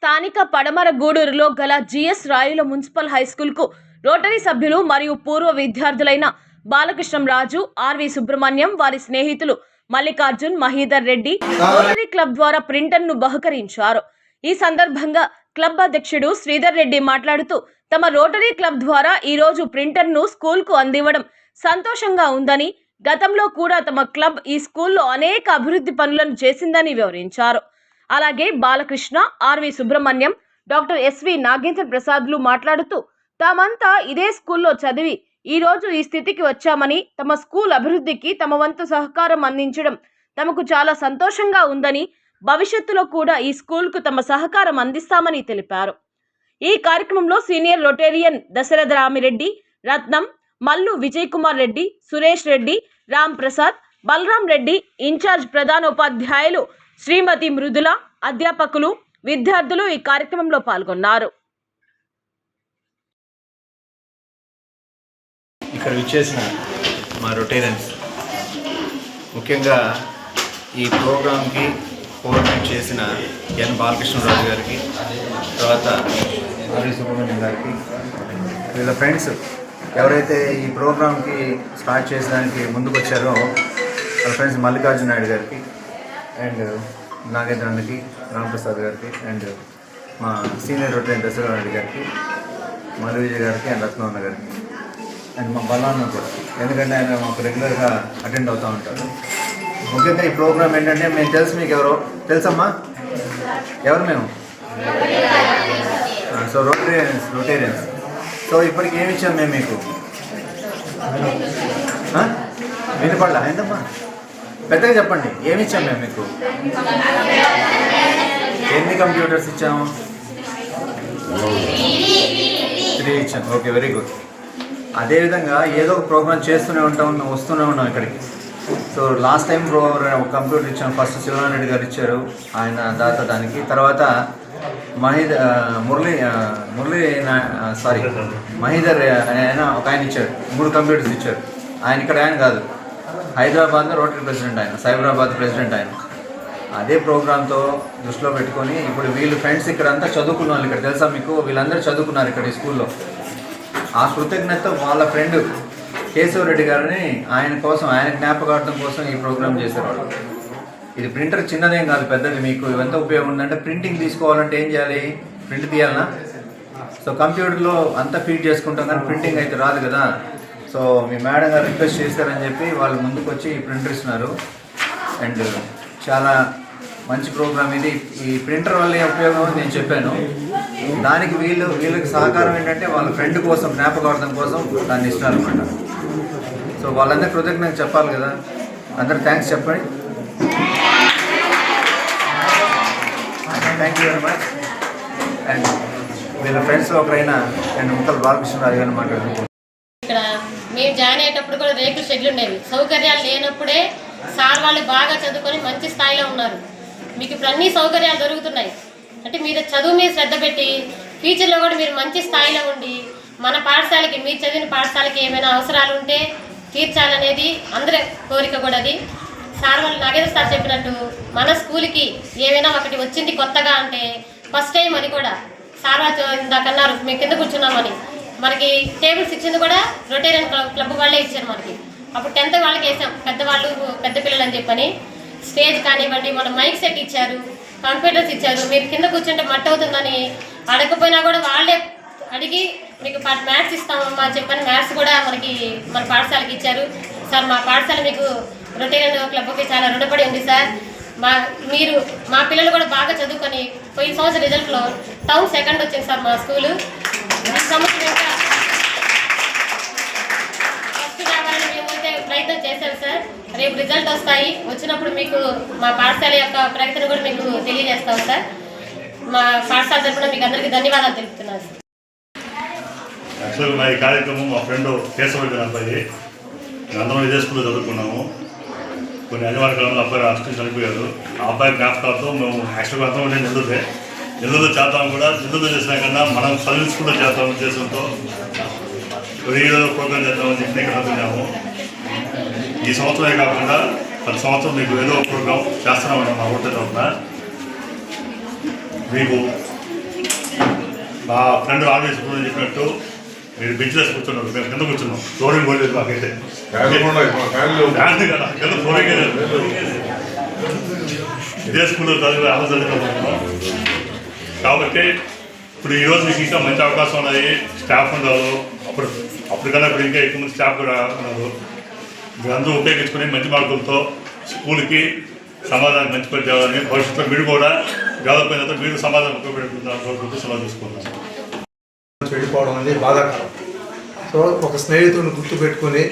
స్థానిక పడమర గూడూరులో గల జిఎస్ రాయుల మున్సిపల్ హైస్కూల్కు రోటరీ సభ్యులు మరియు పూర్వ విద్యార్థులైన బాలకృష్ణం రాజు, ఆర్వి సుబ్రహ్మణ్యం, వారి స్నేహితులు మల్లికార్జున్, మహీధర్ రెడ్డి రోటరీ క్లబ్ ద్వారా ప్రింటర్ను బహుకరించారు. ఈ సందర్భంగా క్లబ్ అధ్యక్షుడు శ్రీధర్ రెడ్డి మాట్లాడుతూ, తమ రోటరీ క్లబ్ ద్వారా ఈ రోజు ప్రింటర్ను స్కూల్కు అందివ్వడం సంతోషంగా ఉందని, గతంలో కూడా తమ క్లబ్ ఈ స్కూల్లో అనేక అభివృద్ధి పనులను చేసిందని వివరించారు. అలాగే Balakrishna, RV Subrahmanyam, doctor SV Nagendra ప్రసాద్లు మాట్లాడుతూ, తామంతా ఇదే స్కూల్లో చదివి ఈ రోజు ఈ స్థితికి వచ్చామని, తమ స్కూల్ అభివృద్ధికి తమ వంతు సహకారం అందించడం తమకు చాలా సంతోషంగా ఉందని, భవిష్యత్తులో కూడా ఈ స్కూల్కు తమ సహకారం అందిస్తామని తెలిపారు. ఈ కార్యక్రమంలో సీనియర్ రొటేరియన్ దశరథ రామిరెడ్డి, రత్నం, మల్లు విజయ్ కుమార్ రెడ్డి, సురేష్ రెడ్డి, రామ్ ప్రసాద్, బలరాం రెడ్డి, ఇన్ఛార్జ్ ప్రధానోపాధ్యాయులు శ్రీమతి మృదుల, అధ్యాపకులు, విద్యార్థులు ఈ కార్యక్రమంలో పాల్గొన్నారు. ఇక్కడ విచ్చేసిన మా రొటేరియన్స్, ముఖ్యంగా ఈ ప్రోగ్రాంకి కోఆర్డినేట్ చేసిన ఎన్ బాలకృష్ణరాజు గారికి, తర్వాత ఆర్వి సుబ్రహ్మణ్యం గారికి, వీళ్ళ ఫ్రెండ్స్ ఎవరైతే ఈ ప్రోగ్రాంకి స్టార్ట్ చేసడానికి ముందుకు వచ్చారో వాళ్ళ ఫ్రెండ్స్ మల్లికార్జున నాయుడు గారికి అండ్ నాగేంద్ర అన్నకి, రామప్రసాద్ గారికి అండ్ మా సీనియర్ రొటేరియన్ దశరథ రెడ్డి గారికి, మల్లు విజయ్ గారికి అండ్ రత్నవన్న గారికి అండ్ మా బలాన్న కూడా, ఎందుకంటే ఆయన మాకు రెగ్యులర్గా అటెండ్ అవుతూ ఉంటారు. ముఖ్యంగా ఈ ప్రోగ్రామ్ ఏంటంటే, మేము తెలుసు మీకు ఎవరో తెలుసమ్మా, ఎవరు మేము సో రొటేరియన్స్. సో ఇప్పటికి ఏమి ఇచ్చాం మేము మీకు? వినపడలా ఏంటమ్మా? పెద్దగా చెప్పండి, ఏమి ఇచ్చాం మేము మీకు? ఎన్ని కంప్యూటర్స్ ఇచ్చాము? 3 ఇచ్చాం. Okay, very good. అదేవిధంగా ఏదో ఒక ప్రోగ్రామ్ చేస్తూనే వస్తూనే ఉన్నాం ఇక్కడికి. సో లాస్ట్ టైం ఒక కంప్యూటర్ ఇచ్చాం. ఫస్ట్ శివనారెడ్డి గారు ఇచ్చారు, ఆయన దాత దానికి. తర్వాత మహీధర్ ఆయన ఒక ఆయన ఇచ్చాడు, 3 కంప్యూటర్స్ ఇచ్చారు. ఆయన ఇక్కడ ఆయన కాదు, హైదరాబాద్లో రోటరీ ప్రెసిడెంట్, ఆయన సైబరాబాద్ ప్రెసిడెంట్ ఆయన. అదే ప్రోగ్రాంతో దృష్టిలో పెట్టుకొని ఇప్పుడు వీళ్ళు ఫ్రెండ్స్ ఇక్కడ అంతా చదువుకున్న వాళ్ళు, ఇక్కడ తెలుసా మీకు, వీళ్ళందరూ చదువుకున్నారు ఇక్కడ ఈ స్కూల్లో. ఆ కృతజ్ఞత వాళ్ళ ఫ్రెండ్ కేశవరెడ్డి గారిని ఆయన కోసం, ఆయన జ్ఞాపకార్థం కోసం ఈ ప్రోగ్రామ్ చేసేవాళ్ళు. ఇది ప్రింటర్ చిన్నదేం కాదు, పెద్దది. మీకు ఎంత ఉపయోగం ఉందంటే, ప్రింటింగ్ తీసుకోవాలంటే ఏం చేయాలి? ప్రింట్ తీయాలనా? సో కంప్యూటర్లో అంతా ఫీడ్ చేసుకుంటాం, కానీ ప్రింటింగ్ అయితే రాదు కదా. సో మీ మేడం గారు రిక్వెస్ట్ చేశారని చెప్పి వాళ్ళు ముందుకు వచ్చి ఈ ప్రింటర్ ఇస్తున్నారు. అండ్ చాలా మంచి ప్రోగ్రామ్ ఇది. ఈ ప్రింటర్ వల్ల ఉపయోగం నేను చెప్పాను. దానికి వీళ్ళకి సహకారం ఏంటంటే, వాళ్ళ ఫ్రెండ్ కోసం, జ్ఞాపకార్థం కోసం దాన్ని ఇస్తున్నారు అనమాట. సో వాళ్ళందరూ కృతజ్ఞత చెప్పాలి కదా, అందరూ థ్యాంక్స్ చెప్పండి. Thank you very much. And వీళ్ళ ఫ్రెండ్స్లో ఒకరైనా అండ్ ముక్కల బాలకృష్ణరాజు గారిని మాట్లాడుతున్నాను. ఇక్కడ మేము జాయిన్ అయ్యేటప్పుడు కూడా రేకుల షెడ్లు ఉండేవి. సౌకర్యాలు లేనప్పుడే సార్ వాళ్ళు బాగా చదువుకొని మంచి స్థాయిలో ఉన్నారు. మీకు ఇప్పుడు అన్ని సౌకర్యాలు దొరుకుతున్నాయి. అంటే మీరు చదువు మీద శ్రద్ధ పెట్టి ఫ్యూచర్లో కూడా మీరు మంచి స్థాయిలో ఉండి మన పాఠశాలకి, మీరు చదివిన పాఠశాలకి ఏమైనా అవసరాలు ఉంటే తీర్చాలనేది అందరి కోరిక కూడా. అది సార్ వాళ్ళు నాగేంద్ర సార్ చెప్పినట్టు మన స్కూల్కి ఏమైనా ఒకటి వచ్చింది కొత్తగా అంటే ఫస్ట్ టైం అది కూడా సార్ వాళ్ళు ఇందాకన్నారు మేము కింద కూర్చున్నామని. మనకి టేబుల్స్ ఇచ్చింది కూడా రొటేరియన్ క్లబ్ వాళ్ళే ఇచ్చారు మనకి. అప్పుడు 10th వాళ్ళకి వేసాం, పెద్దవాళ్ళు పెద్ద పిల్లలు అని చెప్పని. స్టేజ్ కానివ్వండి, మన మైక్ సెట్ ఇచ్చారు, కంప్యూటర్స్ ఇచ్చారు. మీరు కింద కూర్చుంటే మట్టి అవుతుందని అడగకపోయినా కూడా వాళ్ళే అడిగి మీకు మ్యాథ్స్ ఇస్తామమ్మా చెప్పని మ్యాథ్స్ కూడా మనకి మన పాఠశాలకి ఇచ్చారు. సార్ మా పాఠశాల మీకు రొటేరియన్ క్లబ్కి చాలా రుణపడి ఉంది సార్. మీరు మా పిల్లలు కూడా బాగా చదువుకొని పోయిన సంవత్సరం రిజల్ట్లో టౌన్ 2nd వచ్చింది సార్ మా స్కూలు. ఈ సంవత్సరం ఇంకా ఫస్ట్ కావాలని మేమైతే ప్రయత్నం చేశాం సార్. రేపు రిజల్ట్ వస్తాయి, వచ్చినప్పుడు మీకు మా పాఠశాల యొక్క ప్రగతిని కూడా మీకు తెలియజేస్తాం సార్. మా పాఠశాల తరఫున మీకు అందరికీ ధన్యవాదాలు తెలుపుతున్నాను సార్. యాక్చువల్గా మా ఈ కార్యక్రమం మా ఫ్రెండ్ కేశవరెడ్డి అబ్బాయి, అందరం ఇదే స్కూల్లో చదువుకున్నాము. కొన్ని అనివార్య కాలంలో అబ్బాయి అష్టం చనిపోయారు. ఆ అబ్బాయి జ్ఞాపకాలతో మేము యాక్చువల్గా అందరం ఉండే నెల్లూరులో చేద్దాం కూడా, నెల్లూరులో చేసినా కన్నా మనం చదివిన స్కూల్లో చేద్దాం ఉద్దేశంతో రేడియోలో ప్రోగ్రామ్ చేద్దామని చెప్పి ఇక్కడ అనుకున్నాము. ఈ సంవత్సరమే కాకుండా ప్రతి సంవత్సరం మీకు ఏదో ప్రోగ్రామ్ చేస్తున్నామన్నా మా ఊరి తరఫున. మీకు మా ఫ్రెండ్ ఆర్వీస్ చెప్పినట్టు మీరు బెంచ్లెస్ కూర్చున్నారు, మేము కింద కూర్చున్నాం. ఫ్లోరింగ్ కూడా లేదు మాకైతే, కింద ఫ్లోరింగ్ ఇదే స్కూల్లో చదివి అలా చదువుకుంటున్నాం. కాబట్టి ఇప్పుడు ఈరోజు మీకు ఇంకా మంచి అవకాశం ఉన్నాయి. స్టాఫ్ ఉన్నారు, అప్పటికన్నా ఇప్పుడు ఇంకా ఎక్కువ మంది స్టాఫ్ కూడా ఉన్నారు. మీరు అందరూ ఉపయోగించుకుని మంచి మార్కులతో స్కూల్కి సమాధానం మంచి పని చేయాలని, భవిష్యత్తులో మీరు కూడా డెవలప్ అయిన తర్వాత మీరు సమాధానం ఉపయోగపెట్టుకుంటారు సమాధానం తీసుకుంటాం. వెళ్ళిపోవడం అనేది బాధాకరం. సో ఒక స్నేహితుడిని గుర్తుపెట్టుకొని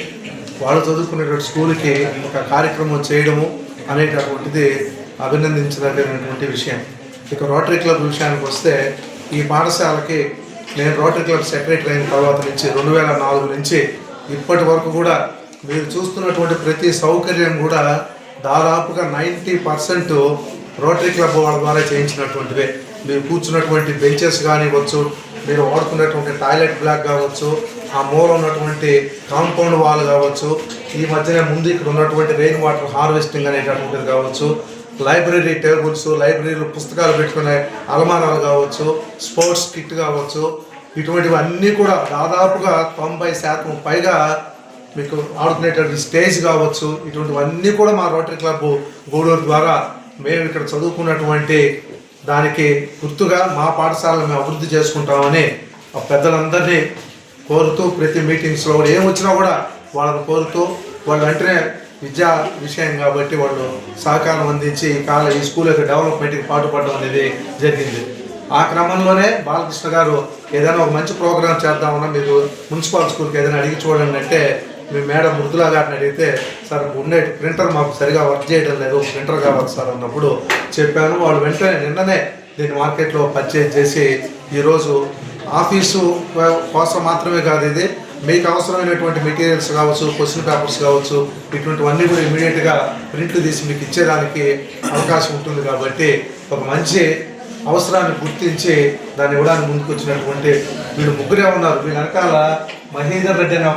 వాళ్ళు చదువుకునేటువంటి స్కూల్కి ఒక కార్యక్రమం చేయడము అనేటటువంటిది అభినందించదగినటువంటి విషయం. ఇక రోటరీ క్లబ్ విషయానికి వస్తే ఈ పాఠశాలకి నేను రోటరీ క్లబ్ సెక్రటరీ అయిన తర్వాత నుంచి 2004 నుంచి ఇప్పటి వరకు కూడా మీరు చూస్తున్నటువంటి ప్రతి సౌకర్యం కూడా దాదాపుగా 90% రోటరీ క్లబ్ వాళ్ళ ద్వారా చేయించినటువంటివే. మీరు కూర్చున్నటువంటి బెంచెస్ కానివ్వచ్చు, మీరు వాడుకున్నటువంటి టాయిలెట్ బ్లాక్ కావచ్చు, ఆ మూల ఉన్నటువంటి కాంపౌండ్ వాల్ కావచ్చు, ఈ మధ్యనే ముందు ఇక్కడ ఉన్నటువంటి రెయిన్ వాటర్ హార్వెస్టింగ్ అనేటటువంటిది కావచ్చు, లైబ్రరీ టేబుల్స్, లైబ్రరీలో పుస్తకాలు పెట్టుకునే అలమారాలు కావచ్చు, స్పోర్ట్స్ కిట్ కావచ్చు, ఇటువంటివన్నీ కూడా దాదాపుగా 90% పైగా మీకు ఆడుకునేటువంటి స్టేజ్ కావచ్చు, ఇటువంటివన్నీ కూడా మా రోటరీ క్లబ్ గూడూరు ద్వారా మేము ఇక్కడ చదువుకున్నటువంటి దానికి గుర్తుగా మా పాఠశాలను మేము అభివృద్ధి చేసుకుంటామని ఆ పెద్దలందరినీ కోరుతూ ప్రతి మీటింగ్స్లో కూడా ఏం వచ్చినా కూడా వాళ్ళని కోరుతూ వాళ్ళు వెంటనే విద్యా విషయం కాబట్టి వాళ్ళు సహకారం అందించి ఈ స్కూల్ యొక్క డెవలప్మెంట్కి పాటుపడడం అనేది జరిగింది. ఆ క్రమంలోనే బాలకృష్ణ గారు ఏదైనా ఒక మంచి ప్రోగ్రాం చేద్దామన్నా మీరు మున్సిపల్ స్కూల్కి ఏదైనా అడిగి చూడండి అంటే మీ మేడం మృదులా గారిని అడిగితే సార్ ఉండే ప్రింటర్ మాకు సరిగా వర్క్ చేయడం లేదు, ప్రింటర్ కావాలి సార్ అన్నప్పుడు చెప్పాను. వాళ్ళు వెంటనే నిన్ననే దీన్ని మార్కెట్లో పర్చేజ్ చేసి ఈరోజు ఆఫీసు కోసం మాత్రమే కాదు, ఇది మీకు అవసరమైనటువంటి మెటీరియల్స్ కావచ్చు, క్వశ్చన్ పేపర్స్ కావచ్చు, ఇటువంటివన్నీ కూడా ఇమీడియట్గా ప్రింట్లు తీసి మీకు ఇచ్చేదానికి అవకాశం ఉంటుంది. కాబట్టి ఒక మంచి అవసరాన్ని గుర్తించి దాన్ని ఇవ్వడానికి ముందుకు వచ్చినటువంటి వీళ్ళు ముగ్గురే ఉన్నారు. వీళ్ళ వెనకాల మహేందర్ రెడ్డి అనే